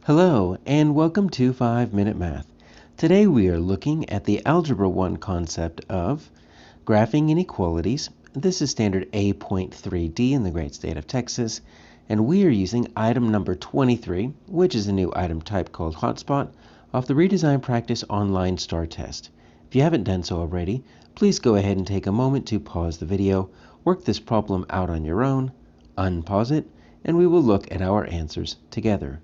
Hello, and welcome to 5-Minute Math. Today we are looking at the Algebra 1 concept of graphing inequalities. This is standard A.3D in the great state of Texas, and we are using item number 23, which is a new item type called Hotspot, off the Redesign Practice Online STAAR test. If you haven't done so already, please go ahead and take a moment to pause the video, work this problem out on your own, unpause it, and we will look at our answers together.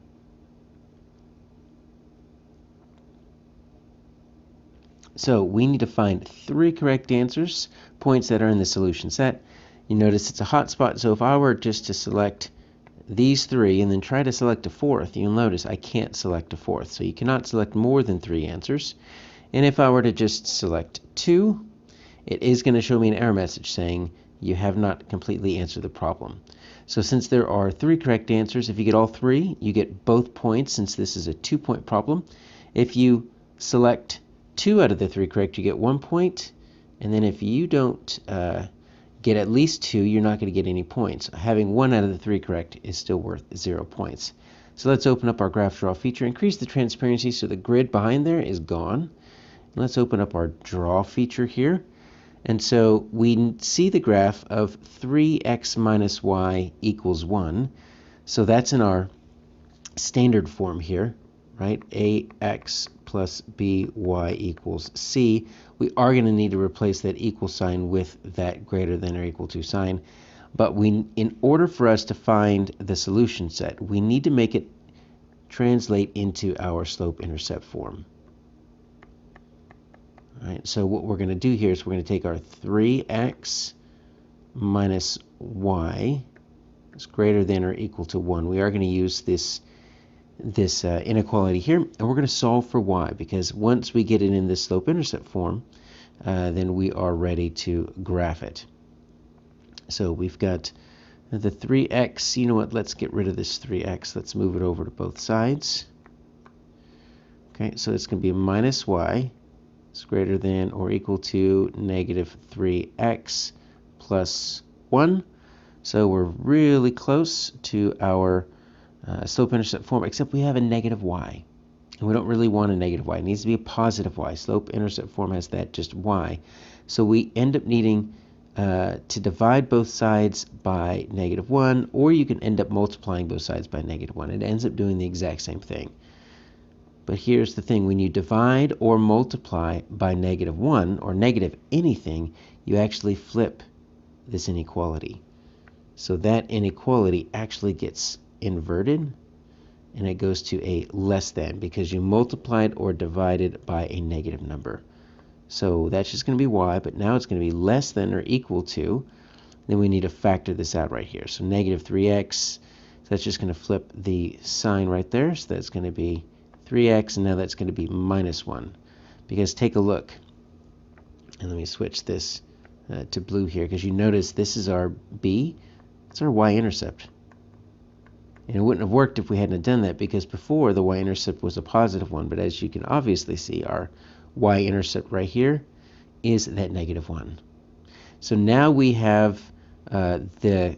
So we need to find 3 correct answers, points that are in the solution set. You notice it's a hotspot, so if I were just to select these 3 and then try to select a 4th, you'll notice I can't select a 4th. So you cannot select more than 3 answers. And if I were to just select 2, it is going to show me an error message saying you have not completely answered the problem. So since there are 3 correct answers, if you get all 3, you get both points since this is a 2-point problem. If you select 2 out of the 3 correct, you get 1 point, and then if you don't get at least 2, you're not going to get any points. Having 1 out of the 3 correct is still worth 0 points. So let's open up our graph draw feature, increase the transparency so the grid behind there is gone. Let's open up our draw feature here, and so we see the graph of 3x minus y equals 1. So that's in our standard form here, right? ax plus by equals c. We are going to need to replace that equal sign with that greater than or equal to sign. But in order for us to find the solution set, we need to make it translate into our slope-intercept form. All right, so what we're going to do here is we're going to take our 3x minus y is greater than or equal to 1. We are going to use this inequality here, and we're going to solve for y, because once we get it in this slope-intercept form, then we are ready to graph it. So we've got the 3x. You know what? Let's get rid of this 3x. Let's move it over to both sides. Okay, so it's going to be minus y is greater than or equal to negative 3x plus 1. So we're really close to our slope-intercept form, except we have a negative y. And we don't really want a negative y. It needs to be a positive y. Slope-intercept form has that, just y. So we end up needing to divide both sides by negative 1, or you can end up multiplying both sides by negative 1. It ends up doing the exact same thing. But here's the thing. When you divide or multiply by negative 1, or negative anything, you actually flip this inequality. So that inequality actually gets inverted, and it goes to a less than, because you multiplied or divided by a negative number. So that's just going to be y, but now it's going to be less than or equal to. Then we need to factor this out right here. So negative 3x, so that's just going to flip the sign right there. So that's going to be 3x, and now that's going to be minus 1. Because take a look, and let me switch this to blue here, because you notice this is our b, it's our y-intercept. And it wouldn't have worked if we hadn't done that, because before the y-intercept was a positive 1, but as you can obviously see, our y-intercept right here is that negative 1. So now we have the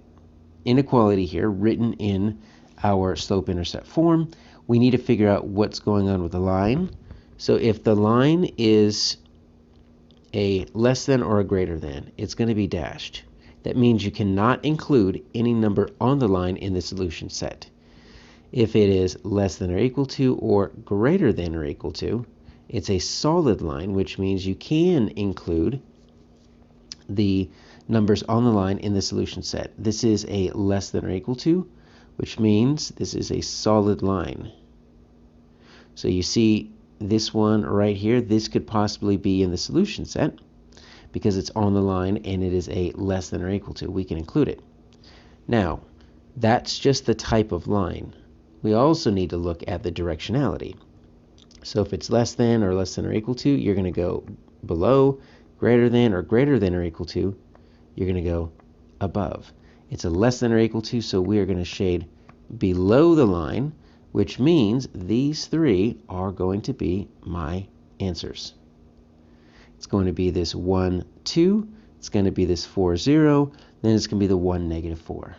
inequality here written in our slope-intercept form. We need to figure out what's going on with the line. So if the line is a less than or a greater than, it's going to be dashed. That means you cannot include any number on the line in the solution set. If it is less than or equal to or greater than or equal to, it's a solid line, which means you can include the numbers on the line in the solution set. This is a less than or equal to, which means this is a solid line. So you see this one right here, this could possibly be in the solution set, because it's on the line and it is a less than or equal to. We can include it. Now, that's just the type of line. We also need to look at the directionality. So if it's less than or equal to, you're going to go below. Greater than or equal to, you're going to go above. It's a less than or equal to, so we are going to shade below the line, which means these 3 are going to be my answers. It's going to be this 1, 2, it's going to be this 4, 0, then it's going to be the 1, negative 4.